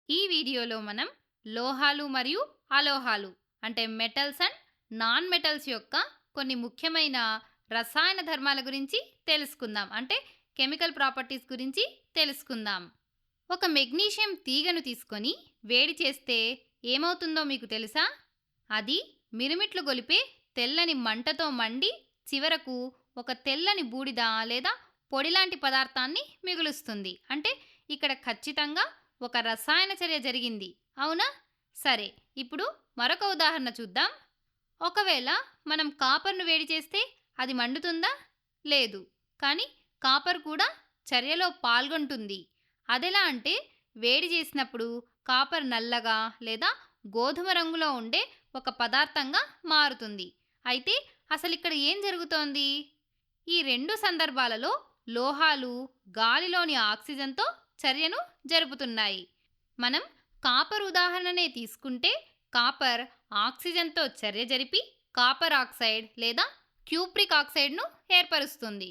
ఈ వీడియోలో మనం లోహాలు మరియు అలోహాలు అంటే మెటల్స్ అండ్ నాన్ మెటల్స్ యొక్క కొన్ని ముఖ్యమైన రసాయన ధర్మాల గురించి తెలుసుకుందాం. అంటే కెమికల్ ప్రాపర్టీస్ గురించి తెలుసుకుందాం. ఒక మెగ్నీషియం తీగను తీసుకొని వేడి చేస్తే ఏమవుతుందో మీకు తెలుసా? అది మిరుమిట్లు గొలిపే తెల్లని మంటతో మండి చివరకు ఒక తెల్లని బూడిద లేదా పొడిలాంటి పదార్థాన్ని మిగులుస్తుంది. అంటే ఇక్కడ ఖచ్చితంగా ఒక రసాయన చర్య జరిగింది. అవునా? సరే, ఇప్పుడు మరొక ఉదాహరణ చూద్దాం. ఒకవేళ మనం కాపర్ను వేడి చేస్తే అది మండుతుందా? లేదు. కానీ కాపర్ కూడా చర్యలో పాల్గొంటుంది. అదెలా అంటే వేడి చేసినప్పుడు కాపర్ నల్లగా లేదా గోధుమ రంగులో ఉండే ఒక పదార్థంగా మారుతుంది. అయితే అసలు ఇక్కడ ఏం జరుగుతోంది? ఈ రెండు సందర్భాలలో లోహాలు గాలిలోని ఆక్సిజన్తో చర్యను జరుపుతున్నాయి. మనం కాపర్ ఉదాహరణనే తీసుకుంటే కాపర్ ఆక్సిజన్తో చర్య జరిపి కాపర్ ఆక్సైడ్ లేదా క్యూప్రిక్ ఆక్సైడ్ను ఏర్పరుస్తుంది.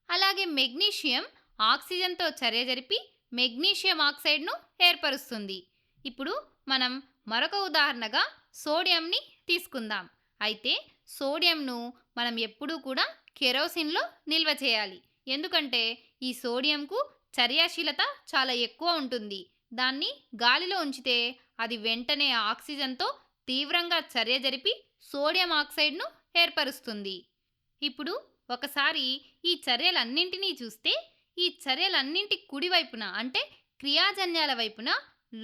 అలాగే మెగ్నీషియం ఆక్సిజన్తో చర్య జరిపి మెగ్నీషియం ఆక్సైడ్ను ఏర్పరుస్తుంది. ఇప్పుడు మనం మరొక ఉదాహరణగా సోడియంని తీసుకుందాం. అయితే సోడియంను మనం ఎప్పుడూ కూడా కెరోసిన్లో నిల్వ చేయాలి. ఎందుకంటే ఈ సోడియంకు చర్యాశీలత చాలా ఎక్కువ ఉంటుంది. దాన్ని గాలిలో ఉంచితే అది వెంటనే ఆక్సిజన్తో తీవ్రంగా చర్య జరిపి సోడియం ఆక్సైడ్ను ఏర్పరుస్తుంది. ఇప్పుడు ఒకసారి ఈ చర్యలన్నింటినీ చూస్తే ఈ చర్యలన్నింటి కుడివైపున అంటే క్రియాజన్యాల వైపున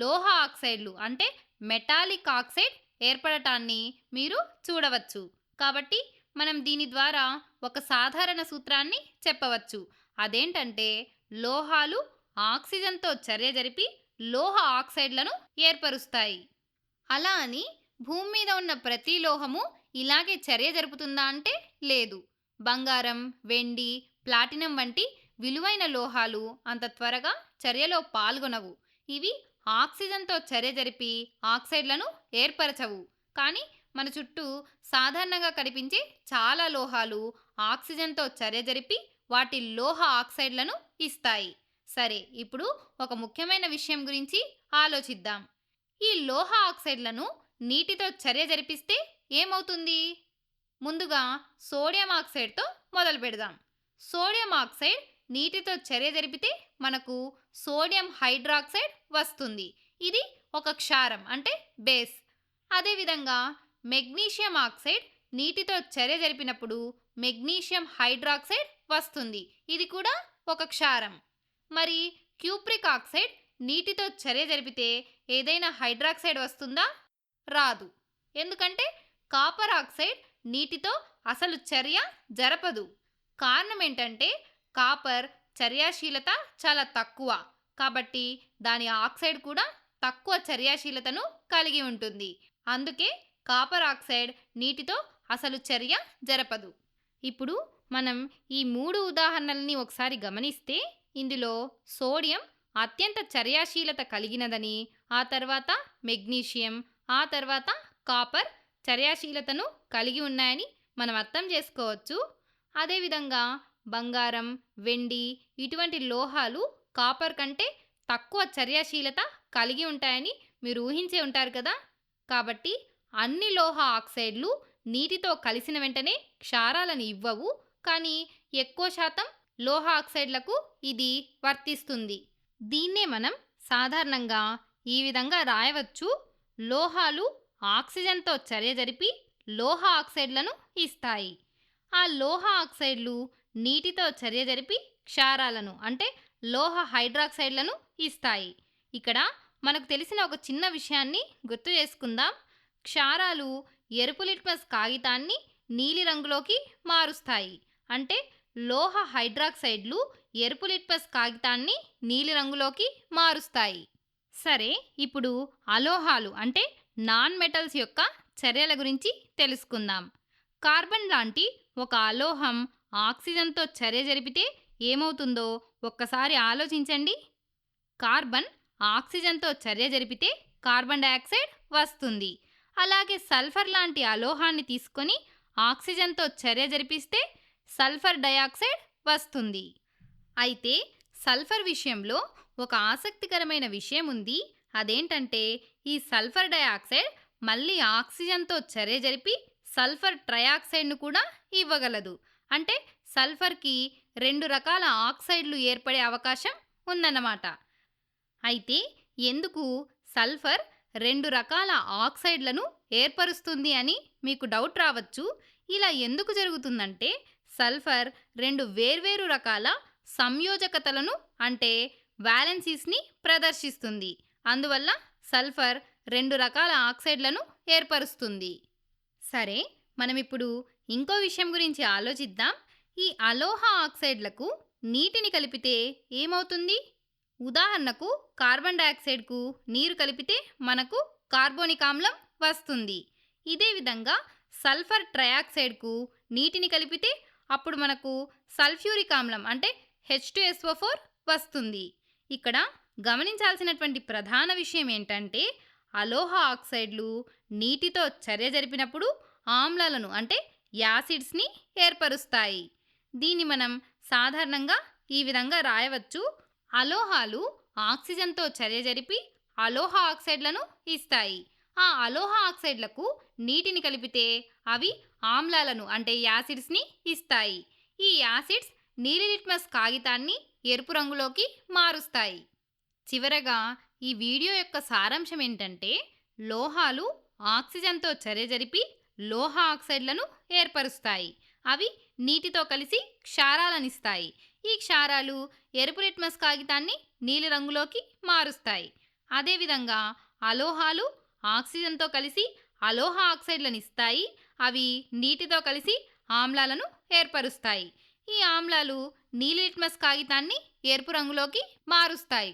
లోహ ఆక్సైడ్లు అంటే మెటాలిక్ ఆక్సైడ్ ఏర్పడటాన్ని మీరు చూడవచ్చు. కాబట్టి మనం దీని ద్వారా ఒక సాధారణ సూత్రాన్ని చెప్పవచ్చు. అదేంటంటే లోహాలు ఆక్సిజన్తో చర్య జరిపి లోహ ఆక్సైడ్లను ఏర్పరుస్తాయి. అలా అని భూమి మీద ఉన్న ప్రతి లోహము ఇలాగే చర్య జరుపుతుందా అంటే లేదు. బంగారం, వెండి, ప్లాటినం వంటి విలువైన లోహాలు అంత త్వరగా చర్యలో పాల్గొనవు. ఇవి ఆక్సిజన్తో చర్య జరిపి ఆక్సైడ్లను ఏర్పరచవు. కానీ మన చుట్టూ సాధారణంగా కనిపించే చాలా లోహాలు ఆక్సిజన్తో చర్య జరిపి వాటి లోహ ఆక్సైడ్లను ఇస్తాయి. సరే, ఇప్పుడు ఒక ముఖ్యమైన విషయం గురించి ఆలోచిద్దాం. ఈ లోహ ఆక్సైడ్లను నీటితో చర్య జరిపిస్తే ఏమవుతుంది? ముందుగా సోడియం ఆక్సైడ్తో మొదలు పెడదాం. సోడియం ఆక్సైడ్ నీటితో చర్య జరిపితే మనకు సోడియం హైడ్రాక్సైడ్ వస్తుంది. ఇది ఒక క్షారం అంటే బేస్. అదేవిధంగా మెగ్నీషియం ఆక్సైడ్ నీటితో చర్య జరిపినప్పుడు మెగ్నీషియం హైడ్రాక్సైడ్ వస్తుంది. ఇది కూడా ఒక క్షారం. మరి క్యూప్రిక్ ఆక్సైడ్ నీటితో చర్య జరిపితే ఏదైనా హైడ్రాక్సైడ్ వస్తుందా? రాదు. ఎందుకంటే కాపర్ ఆక్సైడ్ నీటితో అసలు చర్య జరపదు. కారణం ఏంటంటే కాపర్ చర్యాశీలత చాలా తక్కువ. కాబట్టి దాని ఆక్సైడ్ కూడా తక్కువ చర్యాశీలతను కలిగి ఉంటుంది. అందుకే కాపర్ ఆక్సైడ్ నీటితో అసలు చర్య జరపదు. ఇప్పుడు మనం ఈ మూడు ఉదాహరణల్ని ఒకసారి గమనిస్తే ఇందులో సోడియం అత్యంత చర్యాశీలత కలిగినదని, ఆ తర్వాత మెగ్నీషియం, ఆ తర్వాత కాపర్ చర్యాశీలతను కలిగి ఉన్నాయని మనం అర్థం చేసుకోవచ్చు. అదేవిధంగా బంగారం, వెండి ఇటువంటి లోహాలు కాపర్ కంటే తక్కువ చర్యాశీలత కలిగి ఉంటాయని మీరు ఊహించే ఉంటారు కదా. కాబట్టి అన్ని లోహ ఆక్సైడ్లు నీటితో కలిసిన వెంటనే క్షారాలను ఇవ్వవు. కానీ ఎక్కువ శాతం లోహ ఆక్సైడ్లకు ఇది వర్తిస్తుంది. దీన్నే మనం సాధారణంగా ఈ విధంగా రాయవచ్చు: లోహాలు ఆక్సిజన్తో చర్య జరిపి లోహ ఆక్సైడ్లను ఇస్తాయి. ఆ లోహ ఆక్సైడ్లు నీటితో చర్య జరిపి క్షారాలను అంటే లోహ హైడ్రాక్సైడ్లను ఇస్తాయి. ఇక్కడ మనకు తెలిసిన ఒక చిన్న విషయాన్ని గుర్తు చేసుకుందాం. క్షారాలు ఎరుపు లిట్మస్ కాగితాన్ని నీలిరంగులోకి మారుస్తాయి. అంటే లోహ హైడ్రాక్సైడ్లు ఎరుపు లిట్మస్ కాగితాన్ని నీలిరంగులోకి మారుస్తాయి. సరే, ఇప్పుడు అలోహాలు అంటే నాన్ మెటల్స్ యొక్క చర్యల గురించి తెలుసుకుందాం. కార్బన్ లాంటి ఒక అలోహం ఆక్సిజన్తో చర్య జరిపితే ఏమవుతుందో ఒక్కసారి ఆలోచించండి. కార్బన్ ఆక్సిజన్తో చర్య జరిపితే కార్బన్ డయాక్సైడ్ వస్తుంది. అలాగే సల్ఫర్ లాంటి అలోహాన్ని తీసుకొని ఆక్సిజన్తో చర్య జరిపిస్తే సల్ఫర్ డయాక్సైడ్ వస్తుంది. అయితే సల్ఫర్ విషయంలో ఒక ఆసక్తికరమైన విషయం ఉంది. అదేంటంటే ఈ సల్ఫర్ డయాక్సైడ్ మళ్ళీ ఆక్సిజన్తో చర్య జరిపి సల్ఫర్ ట్రయాక్సైడ్ను కూడా ఇవ్వగలదు. అంటే సల్ఫర్కి 2 రకాల ఆక్సైడ్లు ఏర్పడే అవకాశం ఉందన్నమాట. అయితే ఎందుకు సల్ఫర్ 2 రకాల ఆక్సైడ్లను ఏర్పరుస్తుంది అని మీకు డౌట్ రావచ్చు. ఇలా ఎందుకు జరుగుతుందంటే సల్ఫర్ 2 వేర్వేరు రకాల సంయోజకతలను అంటే వాలెన్సీస్ని ప్రదర్శిస్తుంది. అందువల్ల సల్ఫర్ 2 రకాల ఆక్సైడ్లను ఏర్పరుస్తుంది. సరే, మనమిప్పుడు ఇంకో విషయం గురించి ఆలోచిద్దాం. ఈ అలోహ ఆక్సైడ్లకు నీటిని కలిపితే ఏమవుతుంది? ఉదాహరణకు కార్బన్ డయాక్సైడ్కు నీరు కలిపితే మనకు కార్బోనిక్ ఆమ్లం వస్తుంది. ఇదే విధంగా సల్ఫర్ ట్రయాక్సైడ్కు నీటిని కలిపితే అప్పుడు మనకు సల్ఫ్యూరిక్ ఆమ్లం అంటే H2SO4 వస్తుంది. ఇక్కడ గమనించాల్సినటువంటి ప్రధాన విషయం ఏంటంటే అలోహ ఆక్సైడ్లు నీటితో చర్య జరిపినప్పుడు ఆమ్లాలను అంటే యాసిడ్స్ని ఏర్పరుస్తాయి. దీన్ని మనం సాధారణంగా ఈ విధంగా రాయవచ్చు. అలోహాలు ఆక్సిజన్తో చర్య జరిపి అలోహ ఆక్సైడ్లను ఇస్తాయి. ఆ అలోహ ఆక్సైడ్లకు నీటిని కలిపితే అవి ఆమ్లాలను అంటే యాసిడ్స్ని ఇస్తాయి. ఈ యాసిడ్స్ నీలి లిట్మస్ కాగితాన్ని ఎరుపు రంగులోకి మారుస్తాయి. చివరగా ఈ వీడియో యొక్క సారాంశం ఏంటంటే లోహాలు ఆక్సిజన్తో చర్య జరిపి లోహ ఆక్సైడ్లను ఏర్పరుస్తాయి. అవి నీటితో కలిసి క్షారాలనిస్తాయి. ఈ క్షారాలు ఎరుపు లిట్మస్ కాగితాన్ని నీలి రంగులోకి మారుస్తాయి. అదేవిధంగా అలోహాలు ఆక్సిజన్తో కలిసి అలోహ ఆక్సైడ్లను ఇస్తాయి. అవి నీటితో కలిసి ఆమ్లాలను ఏర్పరుస్తాయి. ఈ ఆమ్లాలు నీలి లిట్మస్ కాగితాన్ని ఎరుపు రంగులోకి మారుస్తాయి.